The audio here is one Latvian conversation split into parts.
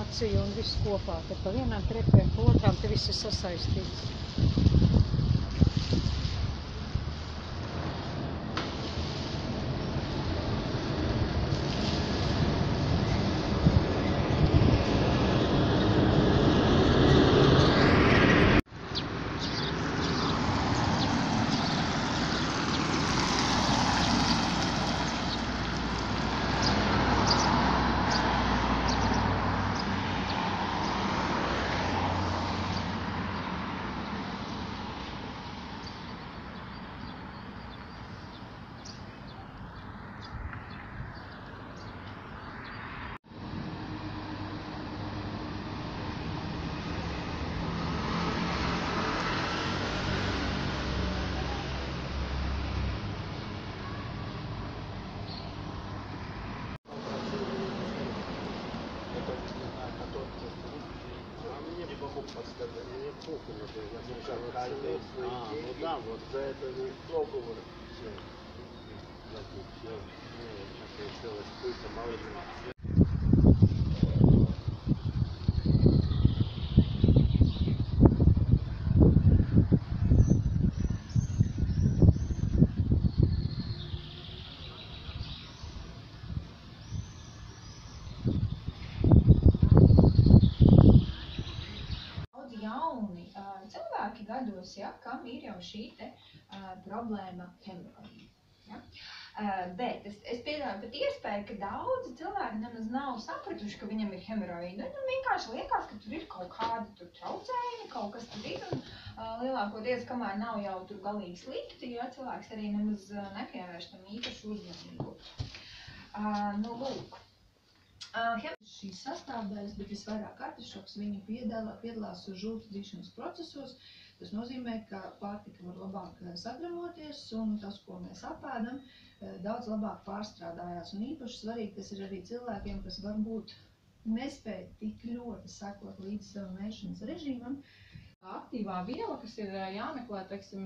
akciju un viss kopā. Te pa vienām trepēm, pa otrām te viss ir sasaistīts. Ну да, вот за это договор все. Все, сейчас решилось, мало ли. Jauni cilvēki gados, ja, kam ir jau šī te problēma hemoroīda. Ja? Bet es pieļauju pat iespēju, ka daudzi cilvēki nemaz nav sapratuši, ka viņam ir hemoroīda. Viņam vienkārši liekas, ka tur ir kaut kādi traucējumi, kaut kas tur ir. Un lielākoties, kamēr nav jau tur galīgi slikti, ja cilvēks arī nemaz nepievērš tam īpašu uzmanību. Nu, lūk. Šīs sastāvdaļas, bet visvairāk artišoks, viņi piedalās žultu dzīšanas procesos. Tas nozīmē, ka pārtika var labāk sagramoties un tas, ko mēs apēdam, daudz labāk pārstrādājās. Un īpaši svarīgi tas ir arī cilvēkiem, kas varbūt nespēj tik ļoti sekot līdz savam ēšanas režīmam. Aktīvā viela, kas ir jāmeklē, teiksim,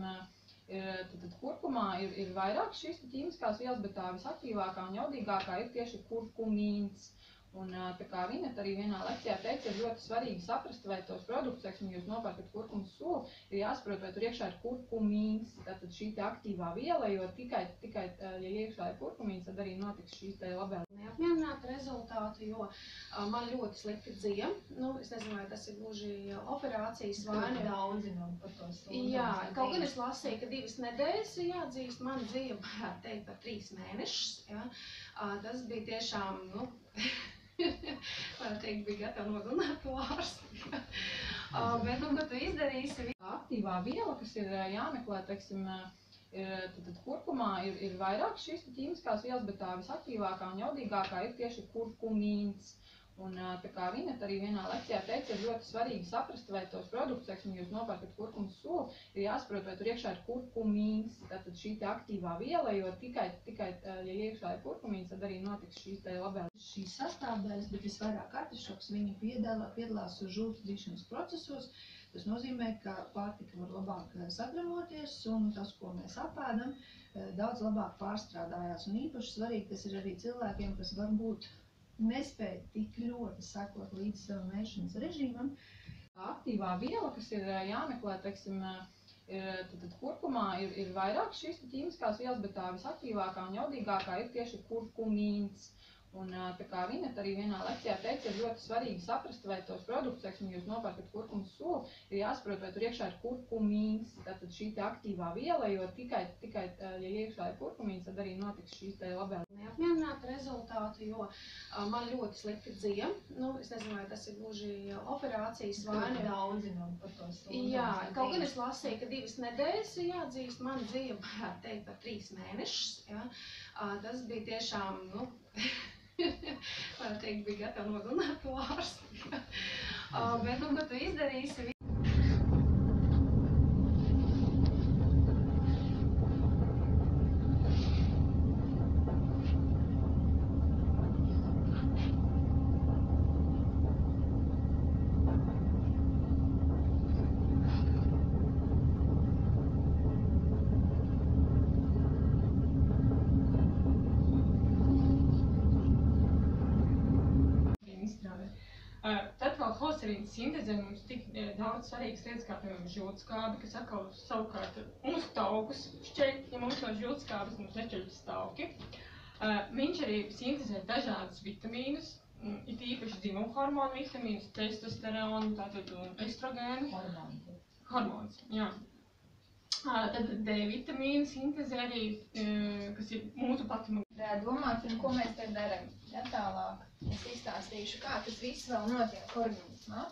tad kurkumā ir vairāk šīs ķīmiskās vielas, bet tā visaktīvākā un jaudīgākā ir tieši kurkumīns. Un tā kā Vineta arī vienā lekcijā teica, ir ļoti svarīgi saprast, vai tos produktus, teiksim, jūs nopērkat kurkumu sulu, ir jāsaprot, vai tur iekšā ir kurkumīns, tātad šī te aktīvā viela, jo tikai, ja iekšā ir kurkumīns, tad arī notiks šīs te labēl. Neapmierināti rezultāti, jo man ļoti slikti dzija. Nu, es nezinu, vai tas ir gluži operācijas vaina. Daudzi nav par to sūdzu. Jā, kaut gan es lasīju, ka 2 nedēļas jādzīst, man dzija, varētu teikt, par 3 mēnešus. Ja. Tas bija tiešām, nu, varētu teikt, bija gatavi nogalināt to ārstu. Bet, nu, ko tu izdarīsi? Aktīvā viela, kas ir jāmeklē, teiksim, tad kurkumā ir vairāk šīs ķīmiskās vielas, bet tā visaktīvākā un jaudīgākā ir tieši kurkumīns. Un tā kā Vineta arī vienā lekcijā teica, ir ļoti svarīgi saprast, vai tos produktus, teiksim, jūs nopērkat kurkumu sulu, ir jāsaprot, vai tur iekšā ir kurkumīns, tātad šī te aktīvā viela, jo tikai, ja iekšā ir kurkumīns, tad arī notiks šīs te labēl. Šīs sastāvdaļas, bet visvairāk artišoks, viņi piedalās žultu dzīšanas procesos. Tas nozīmē, ka pārtika var labāk sagramoties un tas, ko mēs apēdam, daudz labāk pārstrādājās. Un īpaši svarīgi tas ir arī cilvēkiem, kas varbūt nespēj tik ļoti sekot līdz savam ēšanas režīmam. Aktīvā viela, kas ir jāmeklē, teiksim, tad kurkumā ir vairāk šīs ķīmiskās vielas, bet tā visaktīvākā un jaudīgākā ir tieši kurkumīns. Un tā kā Vineta arī vienā lekcijā teica, ir ļoti svarīgi saprast, vai tos produktus, teiksim, jūs nopērkat kurkumu sulu, ir jāsaprot, vai tur iekšā ir kurkumīns, tātad šī te aktīvā viela, jo tikai, ja iekšā ir kurkumīns, tad arī notiks šīs te labēl. Neapmierināti rezultāti, jo man ļoti slikti dzija. Nu, es nezinu, vai tas ir gluži operācijas vaina. Daudzi nav par to sūdzu. Jā, kaut gan es lasīju, ka 2 nedēļas jādzīst, man dzija, varētu teikt, par 3 mēnešus. Ja. Tas bija tiešām, nu, varētu teikt, bija gatavi nogalināt to ārstu. Bet, nu, ko tu izdarīsi? acerīnas sintezē mums tik daudz svarīgas lietas, kā piemēram žiltskābi, kas atkal savukārt mūsu taukus šķeļ, ja mums no žiltskābes mums nešķeļas tauki. Viņš arī sintezē dažādas vitamīnus, it īpaši dzimumu hormonu vitamīnus, testosteronu, tātad estrogēnu. Hormons, jā. Tad D vitamīnu sintezē arī, kas ir mūsu patīmuma. Domāt, ko mēs te darām, ja tālāk. Es izstāstīšu, kā tas viss vēl notiek organismā.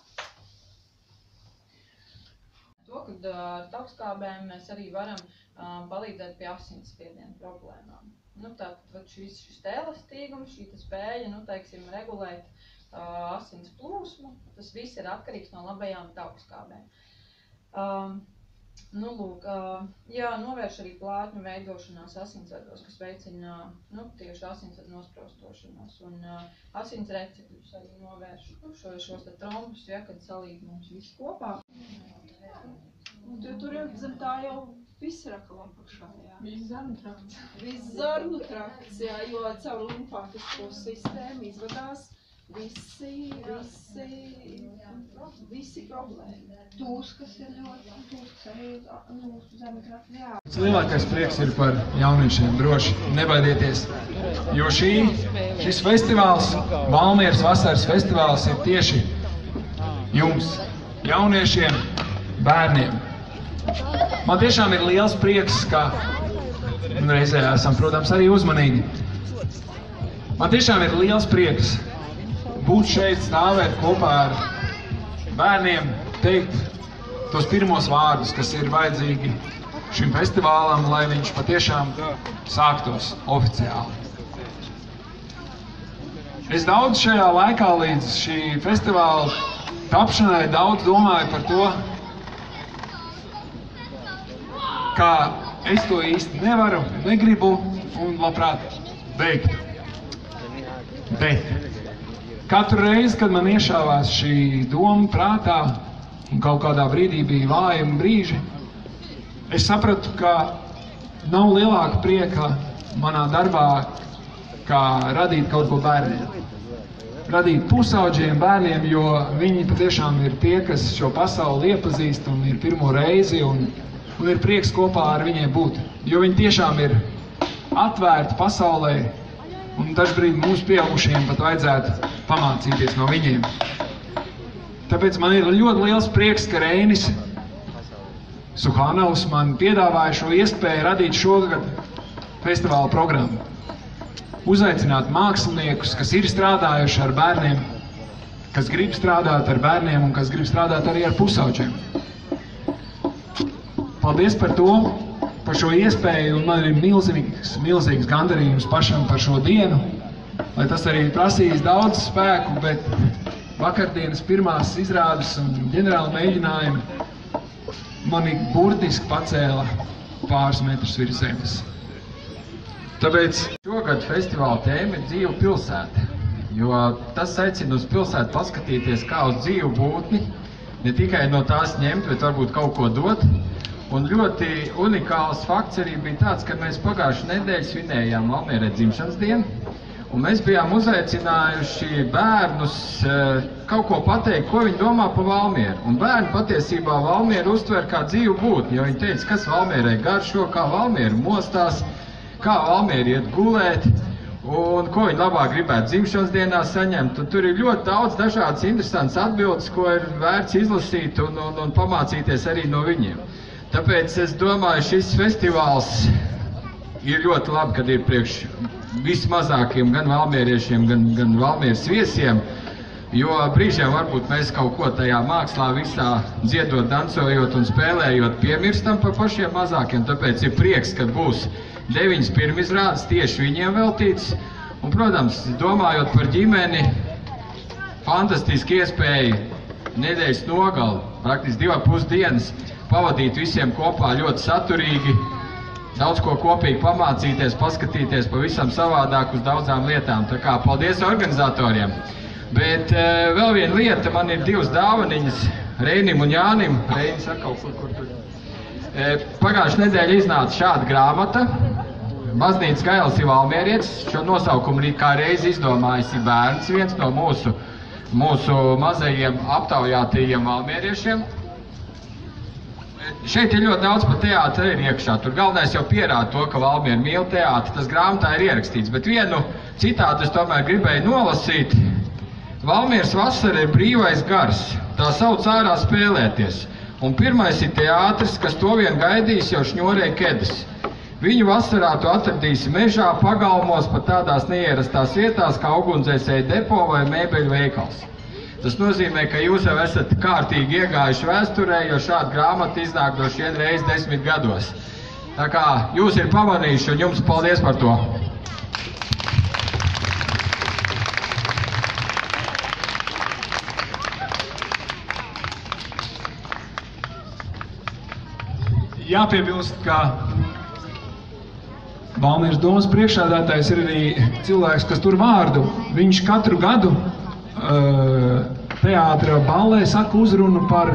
To, kad ar taukskābēm mēs arī varam palīdzēt pie asinsspiediena problēmām. Tātad šis elastīgums, šī spēja, teiksim, regulēt asins plūsmu, tas viss ir atkarīgs no labajām taukskābēm. Novērš arī plātņu veidošanās asinsvados, kas veicina tieši asinsvadu nosprostošanos, un asins recepļus arī novērš šos trombus, kad salīd mums viss kopā. Tur jau zem tā jau viss rakala apakšā, jā. Viss zarnu trakts. Viss zarnu trakts, jā, jo caur limfātisko sistēmu izvadās visi problēmi. Tūskas ir ļoti, tūskas arī zarnu trakts, jā. Lielākais prieks ir par jauniešiem, droši, nebaidieties, jo šis festivāls, Valmieras vasaras festivāls, ir tieši jums, jauniešiem, bērniem. Man tiešām ir liels prieks, ka reizē esam, protams, arī uzmanīgi. Man tiešām ir liels prieks būt šeit, stāvēt kopā ar bērniem, teikt tos pirmos vārdus, kas ir vajadzīgi šim festivālam, lai viņš patiešām sāktos oficiāli. Es daudz šajā laikā līdz šī festivāla tapšanai daudz domāju par to, kā es to īsti nevaru, negribu un labprāt beigtu. Bet katru reizi, kad man iešāvās šī doma prātā un kaut kādā brīdī bija vājuma brīži, es sapratu, ka nav lielāka prieka manā darbā, kā radīt kaut ko bērniem. Radīt pusauģiem bērniem, jo viņi patiešām ir tie, kas šo pasauli iepazīst un ir pirmo reizi un ir prieks kopā ar viņiem būt. Jo viņi tiešām ir atvērti pasaulē un dažbrīd mūsu pieaugušiem pat vajadzētu pamācīties no viņiem. Tāpēc man ir ļoti liels prieks, ka Reinis Suhanovs man piedāvāja šo iespēju radīt šogad festivāla programmu. Uzaicināt māksliniekus, kas ir strādājuši ar bērniem, kas grib strādāt ar bērniem un kas grib strādāt arī ar pusauģiem. Paldies par to, par šo iespēju, un man ir milzīgs gandarījums pašam par šo dienu, lai tas arī prasīs daudz spēku, bet vakardienas pirmās izrādes un ģenerāla mēģinājumi mani burtiski pacēla pāris metrus virs zemes. Tāpēc šogad festivāla tēma ir dzīva pilsēta, jo tas aicina uz pilsētu paskatīties kā uz dzīvu būtni, ne tikai no tās ņemt, bet varbūt kaut ko dot. Un ļoti unikāls fakts arī bija tāds, ka mēs pagājušajā nedēļā svinējām Valmierē dzimšanas dienu, un mēs bijām uzaicinājuši bērnus kaut ko pateikt, ko viņi domā par Valmieru. Un bērni patiesībā Valmieru uztver kā dzīvu būtni, jo viņi teica, kas Valmierē garšo, kā Valmiera mostās, kā Valmiera iet gulēt, un ko viņi labāk gribētu dzimšanas dienā saņemt. Un tur ir ļoti daudz dažādas interesantas atbildes, ko ir vērts izlasīt un pamācīties arī no viņiem. Tāpēc es domāju, šis festivāls ir ļoti labi, kad ir priekš vismazākiem gan valmieriešiem, gan Valmieras viesiem, jo brīžiem varbūt mēs kaut ko tajā mākslā visā dziedot, dancojot un spēlējot piemirstam par pašiem mazākiem. Tāpēc ir prieks, kad būs 9 pirmizrādes tieši viņiem veltīts. Un, protams, domājot par ģimeni, fantastiski iespēja nedēļas nogali, praktiski 2,5 dienas, pavadīt visiem kopā ļoti saturīgi, daudz ko kopīgi pamācīties, paskatīties pavisam savādāk uz daudzām lietām. Tā kā paldies organizatoriem. Bet vēl viena lieta, man ir 2 dāvaniņas Reinim un Jānim. Reinis atkal kur tur. Pagājušajā nedēļā iznāca šāda grāmata. Baznīcas Gailis ir valmierietis. Šo nosaukumu kā reizi izdomājis ir bērns, viens no mūsu mūsu mazajiem aptaujātajiem valmieriešiem. Šeit ir ļoti daudz pa teātri ir iekšā. Tur galvenais jau pierāda to, ka Valmieri mīl teātri. Tas grāmatā ir ierakstīts. Bet vienu citātu es tomēr gribēju nolasīt. Valmieras vasara ir brīvais gars. Tā sauc ārā spēlēties. Un pirmais ir teātris, kas to vien gaidīs, jau šņorē kedas. Viņu vasarā tu atradīsi mežā, pagalmos, pat tādās neierastās vietās, kā ugunsdzēsēju depo vai mēbeļu veikals. Tas nozīmē, ka jūs jau esat kārtīgi iegājuši vēsturē, jo šāda grāmata iznāk droši vien reiz 10 gados. Tā kā jūs ir pamanījuši, un jums paldies par to. Jāpiebilst, ka Valmieras domas priekšsēdētājs ir arī cilvēks, kas tur vārdu. Viņš katru gadu teātra ballē saka uzrunu par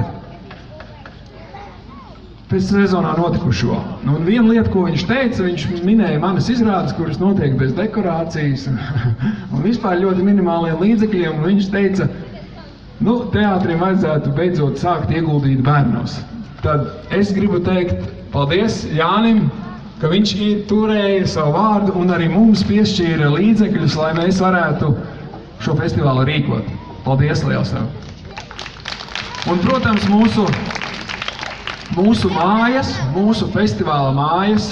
pēc sezonā notikušo. Un viena lieta, ko viņš teica, viņš minēja manas izrādes, kuras notiek bez dekorācijas un vispār ļoti minimāliem līdzekļiem, un viņš teica, teātriem vajadzētu beidzot sākt ieguldīt bērnos. Tad es gribu teikt paldies Jānim, ka viņš turēja savu vārdu un arī mums piešķīra līdzekļus, lai mēs varētu šo festivālu rīkot. Paldies liels tev! Un, protams, mūsu mājas, mūsu festivāla mājas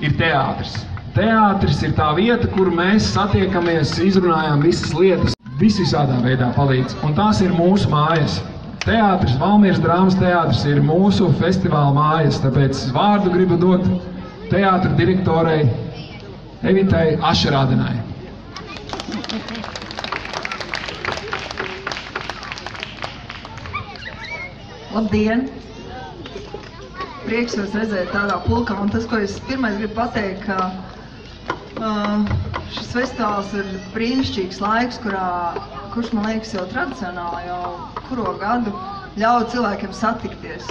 ir teātris. Teātris ir tā vieta, kur mēs satiekamies, izrunājām visas lietas, visvisādā veidā palīdz. Un tās ir mūsu mājas. Teātris, Valmieras drāmas teātris ir mūsu festivāla mājas, tāpēc vārdu gribu dot teātra direktorei Evitai Ašerādenai. Labdien! Prieks jūs redzēt tādā pulkā, un tas, ko es pirmais gribu pateikt, ka šis festivāls ir brīnišķīgs laiks, kurš, man liekas, jau tradicionāli jau kuro gadu ļauj cilvēkiem satikties.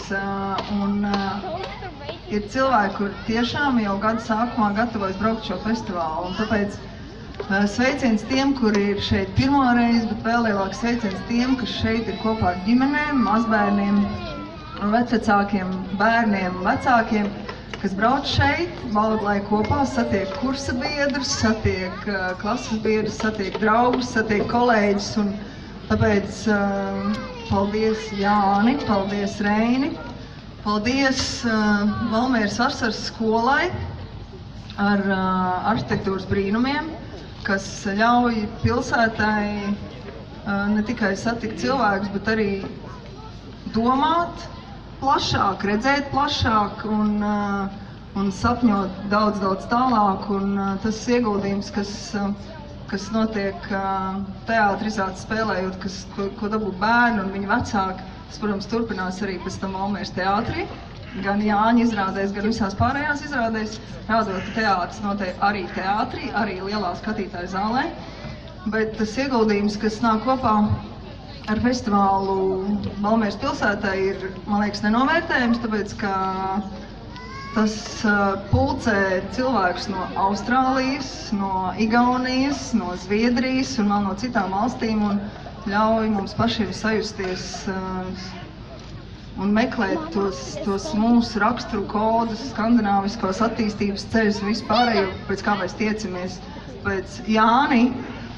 Ir cilvēki, kur tiešām jau gada sākumā gatavojas braukt šo festivālu, un tāpēc sveiciens tiem, kuri ir šeit pirmo reizi, bet vēl lielāks sveiciens tiem, kas šeit ir kopā ar ģimenēm, mazbērniem, vecvecākiem, bērniem, vecākiem, kas brauc šeit, lai kopā satiek kursa biedrus, satiek klases biedrus, satiek draugus, satiek kolēģus, un tāpēc paldies Jāni, paldies Reini, paldies Valmieras vasaras skolai ar arhitektūras brīnumiem, kas ļauj pilsētai ne tikai satikt cilvēkus, bet arī domāt plašāk, redzēt plašāk un sapņot daudz tālāk. Un tas ieguldījums, kas notiek teātrizācijas spēlējot, ko dabū bērni un viņu vecāki, tas, protams, turpinās arī pēc tam Valmieras teātrī. Gan Jāņa izrādēs, gan visās pārējās izrādēs, rādot, ka teātris notiek arī teātrī, arī lielā skatītāju zālē. Bet tas ieguldījums, kas nāk kopā ar festivālu Valmieras pilsētā, ir, man liekas, nenovērtējums, tāpēc, ka tas pulcē cilvēkus no Austrālijas, no Igaunijas, no Zviedrijas un vēl no citām valstīm un ļauj mums pašiem sajusties un meklēt tos mūsu raksturu kodus, skandināviskos attīstības ceļus un vispārējo, pēc kā mēs tiecamies. Pēc Jāni,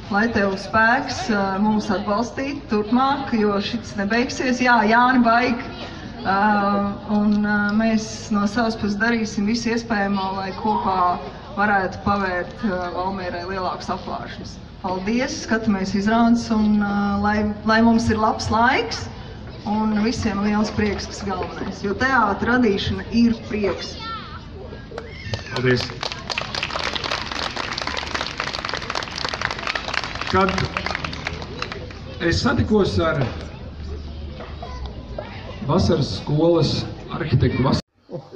lai tev spēks mums atbalstīt turpmāk, jo šis nebeigsies. Jā, Jāni baig. Un mēs no savas puses darīsim visu iespējamo, lai kopā varētu pavērt Valmierai lielākus aplāšus. Paldies, skatāmies izrādes un lai mums ir labs laiks. Un visiem liels prieks, kas galvenais, jo teātra radīšana ir prieks. Paldies. Kad es satikos ar vasaras skolas arhitektu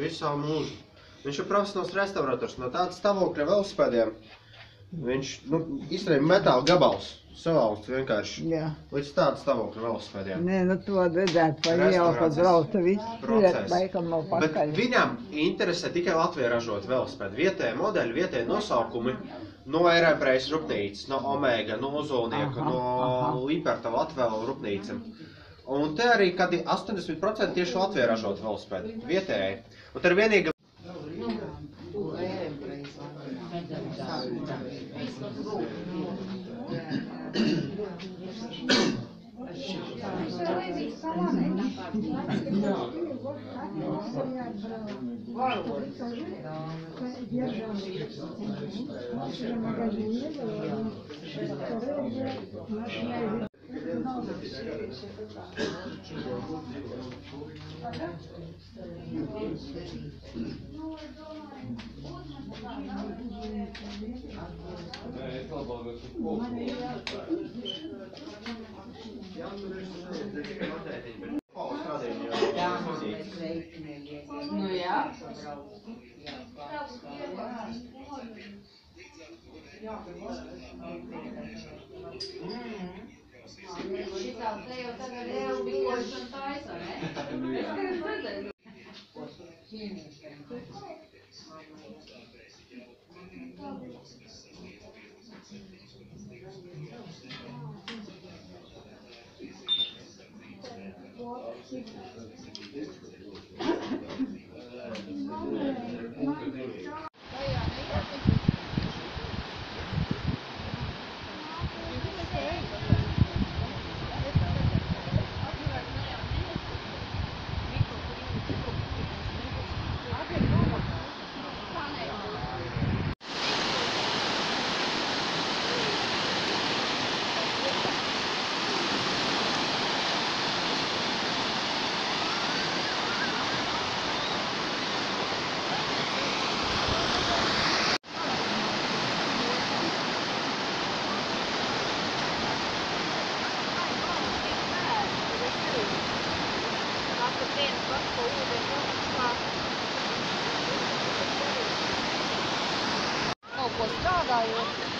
Visā mūžu. Viņš ir profesionāls restaurators no tāda stāvokļa velosipēdiem. Viņš, īstenībā metāla gabals savalsts vienkārši Jā. līdz tādu stāvokļu velosipēdiem. Nē, to redzēt pa ielu, kad brauca viss, laikam nav Bet pakaļ. viņam interesē tikai Latvijā ražot velosipēdu. Vietēji modeļi, vietēji nosaukumi no Erēpreis rūpnīcas, no Omega, no Ozolnieka, no Liberta Latvēlu rūpnīcam. Un te arī, kad 80% tieši Latvijā ražot velosipēdu. Vietēji. Un te ir vienīga Nu jā. Šitā te jau tagad jau bilošana taisa, ne? Kaut ko strādājot.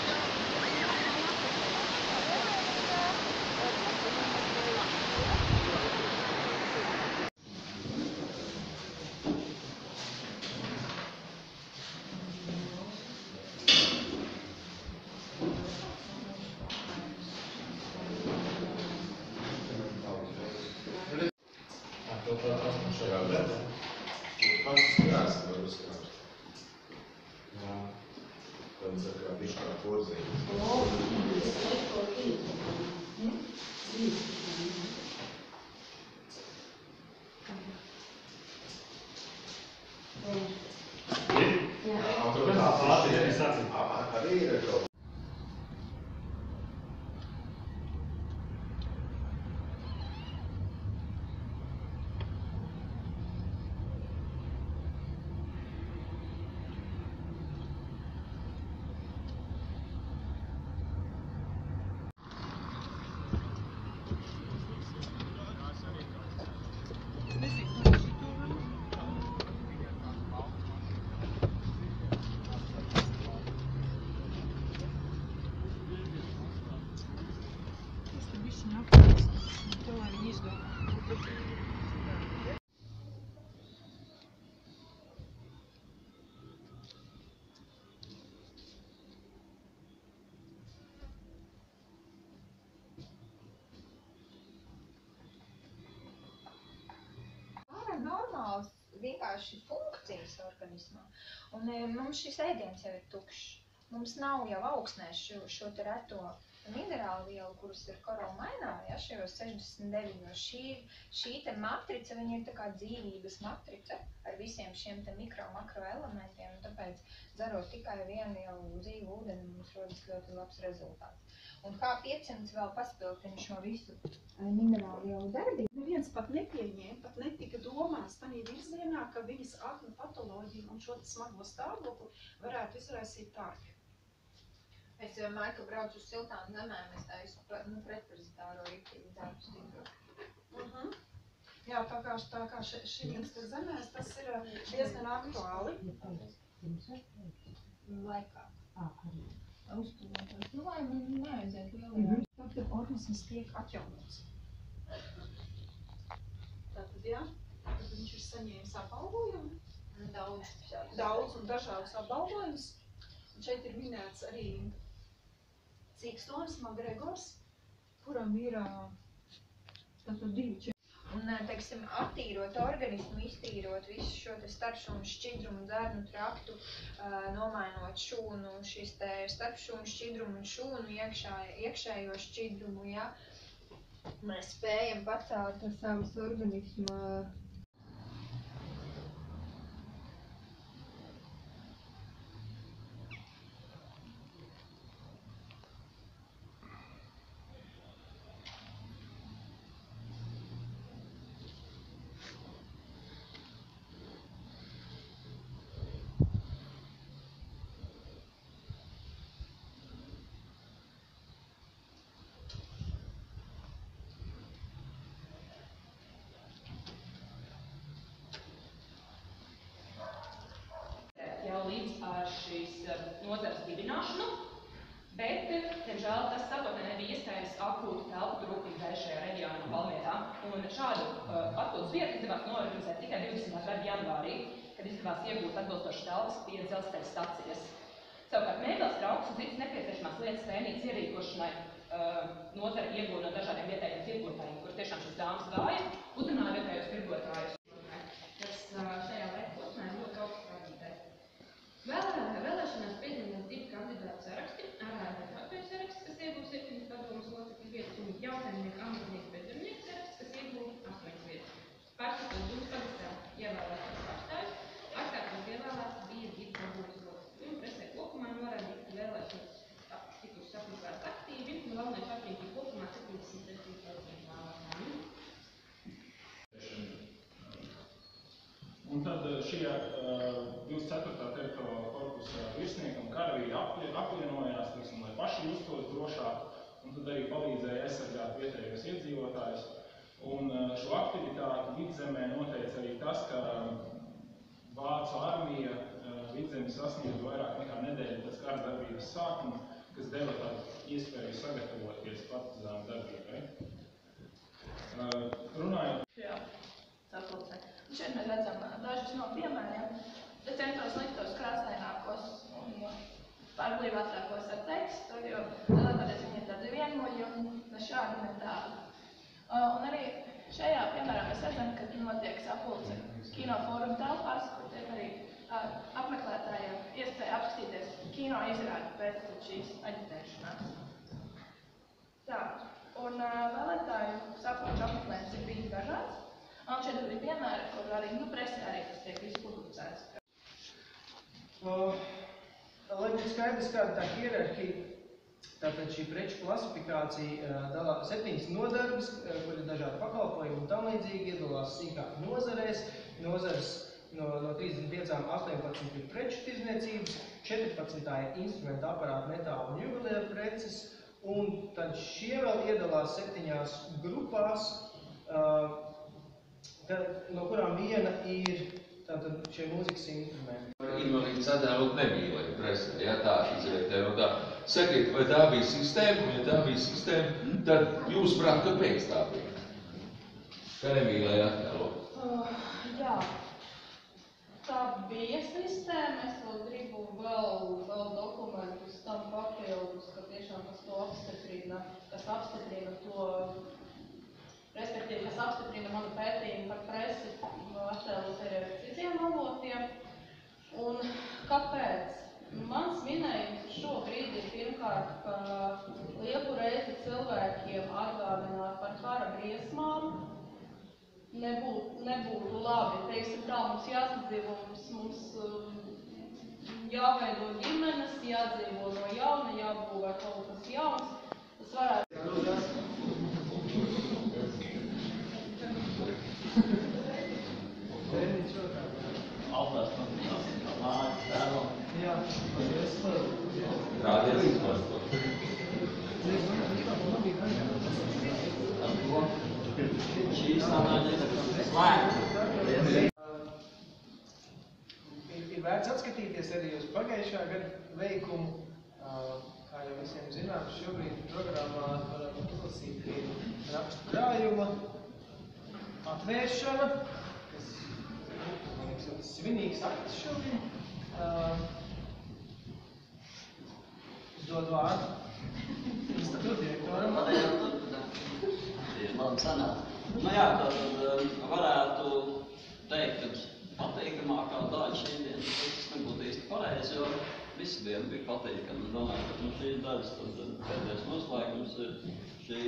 Normāls vienkārši funkcijas organismā. Un mums šis ēdiens jau ir tukšs. Mums nav jau augsnēs šo te reto minerālu vielu, kuras ir koromainā, ja, šajos 69. Šī te matrica, viņa ir tā kā dzīvības matrica ar visiem šiem te mikro-makro elementiem, un tāpēc dzerot tikai vienu jau dzīvu ūdeni, mums rodas ļoti labs rezultāts. Un H500 vēl paspiltina šo visu minerālu vielu darbību. Neviens pat nepieņēma, pat netika domās tādā virzienā, ka viņas aknu patoloģiju un šo smago stāvokli varētu izraisīt tādi. Es domāju, ka braucu uz siltām zemēm, es taisu pretparazitāro rītību darbu stīgru. Jā, tā kā šīs zemēs tas ir diezgan aktuāli. Laikā. uzturētājs. Nu, lai man neaiziet lielajā. Tad organisms tiek atjaunots. Tātad, jā, tad viņš ir saņēmis apbalvojumu. Daudz un dažādus apbalvojumus. Un šeit ir minēts arī Cīkstons, Magregors, kuram ir tātad 2. Un, teiksim, attīrot organismu, iztīrot visu šo te starpšūnu šķidrumu, dzērnu traktu, nomainot šūnu, šis te starpšūnu šķidrumu un šūnu iekšējo šķidrumu, ja, mēs spējam pacelt savus organismu. Līdz ar šīs nozares dibināšanu, bet, diemžēl, tas sākotnēji nebija iespējams akūtu telpu trūkumu dēļ šajā reģionā no Valmietā. Un šādu atpūtas vietu izdevās noorganizēt tikai 20. gada janvārī, kad izdevās iegūt atbilstošas telpas pie dzelzceļa stacijas. Savukārt mēbeles, trauks un citas nepieciešamās lietas tēnītes ierīkošanai nozara iegūta no dažādiem vietējiem tirgotājiem, kur tiešām šis dāmas gāja, uzrunāja vietējos tirgotājus. Tas šajā laika posmā ir ļoti augsts rādītājs. Vēlēšanās piedalījās 2 kandidātu saraksti, ārējais Latvijas saraksts, kas iegūst 7 padomus locekļu vietas, un jautājumnieku amatnieku bezdarbnieku saraksts, kas iegūst 8 vietas. Partijas dūmas parakstā ievēlēts pārstāvis, ārkārtīgi ievēlēts bija 2 padomus locekļi, un presē kopumā norādīt, ka vēlēšanas tikušas apmeklētas aktīvi, un galvenais aprinķi kopumā 77% vēlētāju. Un tad šie 24. teritoriālā korpusa virsnieki un karavīri apvienojās, lai paši justos drošāk, un tad arī palīdzēja aizsargāt vietējos iedzīvotājus. Un šo aktivitāti Vidzemē noteica arī tas, ka Vācu armija Vidzemi sasniedza vairāk nekā nedēļu pēc kara darbības sākuma, kas deva tādu iespēju sagatavoties partizānu darbībai. Runājot. Jā, sapulcē. Šeit mēs redzam dažus no piemēriem. Te centos liktos krāsainākos un pārblīvātākos ar tekstu, jo lielākoties viņi ir tādi vienmuļi un ne šādi, ne tādi. Un arī šajā piemērā mēs redzam, ka notiek sapulce kinofóruma telpās, kur tiek arī apmeklētājiem iespēja apskatīties kino izrādi pēc šīs aģitēšanās. Tā, un vēlētāju sapulču apmeklējums ir bijis dažāds. Un šeit arī piemēri, kur arī presē arī tas tiek viss publicēts. Lai būtu skaidrs, kāda tā hierarhija, tātad šī preču klasifikācija dalā 7 nodarbes, kur ir dažādi pakalpojumi un tam līdzīgi, iedalās sīkāk nozarēs. Nozares no 35 18 ir preču tirdzniecības, 14 ir instrumentu aparātu, metālu un juvelieru preces, un tad šie vēl iedalās 7 grupās, no kurām viena ir tātad šie mūzikas instrumenti. Invalīds attēlot nemīlēja presē, ja tā izvērtē no tā. Sakiet, vai tā bija sistēma, un ja tā bija sistēma, tad jūs prāt, kāpēc tā bija? Kā nemīlēja attēlot? Jā, tā bija sistēma, es vēl gribu vēl dokumentus tam papildus, ka tiešām kas to apstiprina, to respektīvi, kas apstiprina manu pētījumu par presi, attēlus arī ar citiem avotiem. Un kāpēc? Mans minējums šobrīd ir pirmkārt, ka lieku reizi cilvēkiem atgādināt par kara briesmām nebūtu labi. Teiksim tā, mums jāsadzīvo, mums jāveido ģimenes, jādzīvo no jauna, jābūvē kaut kas jauns. Tas varētu... Rādies izmantot. Ir vērts atskatīties arī uz pagājušā gada veikumu, kā jau visiem zināms, šobrīd programmā varam uzlasīt rakstu krājuma atvēršana, kas, man liekas, ļoti svinīgs akts šobrīd. Es dodu vārdu institūta direktoram. Man sanāk. Nu jā, tātad varētu teikt, ka patīkamākā daļa šī dienas, tas nebūtu īsti pareizi, jo visi diena bija patīkami. Domāju, ka šīs daļas pēdējais noslēgums ir šī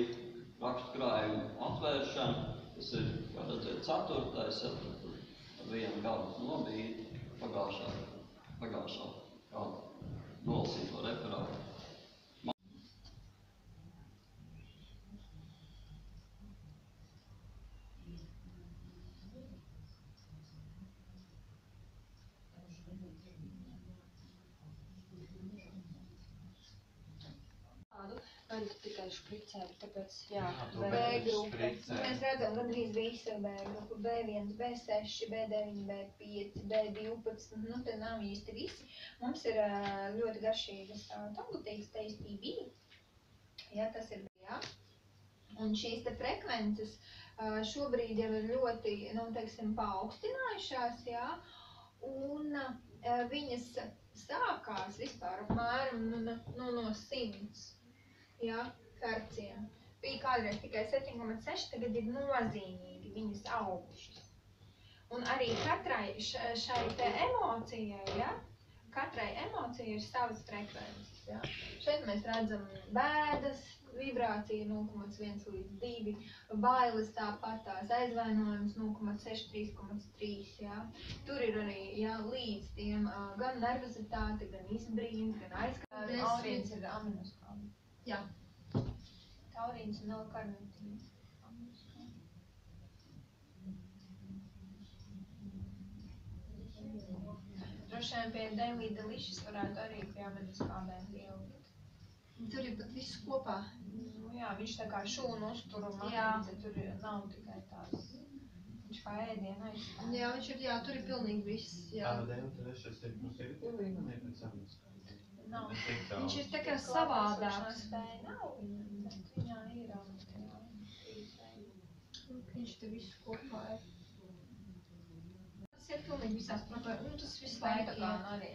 rakstu krājuma atvēršana. Tas ir, kā redzēt, 4. ar vienu gadu nobīdi pagājušā gada nolasīto referātu. Man tikai špricēri, tāpēc, jā, tu B biji grupa. špricēri. Mēs redzam gandrīz visu B grupu, B1, B6, B9, B5, B12, nu te nav īsti visi. Mums ir ļoti garšīgas tabletīgas TSTB, jā, tas ir, jā. Un šīs te frekvences šobrīd jau ir ļoti, nu, teiksim, paaugstinājušās, jā, un viņas sākās vispār apmēram no 100. Jā, herciem. Bija kādreiz tikai 7,6, tagad ir nozīmīgi viņas augušas. Un arī katrai šai te emocijai, ja, katrai emocijai ir savas frekvences, ja. Šeit mēs redzam bēdas, vibrācija 0,1 līdz 2, bailes tāpatās, aizvainojums 0,6, 3,3, ja. Tur ir arī, ja, līdz tiem gan nervozitāte, gan izbrīns, gan aizkārs. Taurīns ir aminoskābi. Jā. Taurīns un L-karnitīns. Droši vien pie delīšas varētu arī pie aminoskābēm pieaugt. Tur ir pat viss kopā. Nu, jā, viņš tā kā šūnu uzturu matrice, tur nav tikai tās. Viņš kā ēdiena aizstāv. Jā, viņš ir, jā, tur ir pilnīgi viss, jā. Nav. Viņš ir tā kā savādāks. Nav viņam, bet viņā ir viņš te visu kopā ir. Tas ir pilnīgi visās protokolās, nu tas viss laikā arī.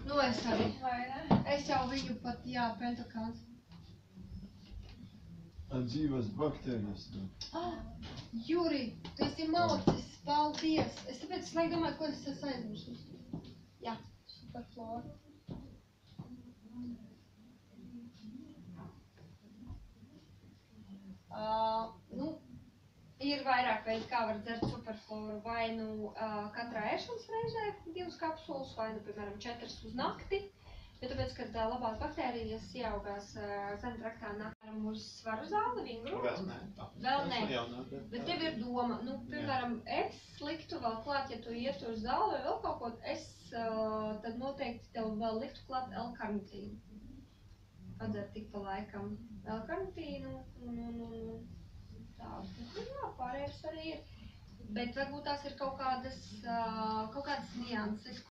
Nu es arī. Vai ne? Es jau viņu pat, jā, pentakāns. Dzīvas baktērijas. Juri, tu esi maucis, paldies. Es tāpēc laik domāju, ko es esmu aizmirsus. Jā, superflora. Nu, ir vairāk veidi, kā var dzert superfloru, vai nu katrā ēšanas reizē 2 kapsulas, vai nu, piemēram, 4 uz nakti, jo tāpēc, kad labās baktērijas ieaugās zemtraktā nākam uz svaru zāli, vingru. Vēl nē. Bet tev ir doma, nu, piemēram, es liktu vēl klāt, ja tu ietu uz zāli vai vēl kaut ko, es tad noteikti tev vēl liktu klāt L-karnitīnu. Padzert tik pa laikam L-karnitīnu un tā. Jā, pārējais arī ir. Bet varbūt tās ir kaut kādas nianses,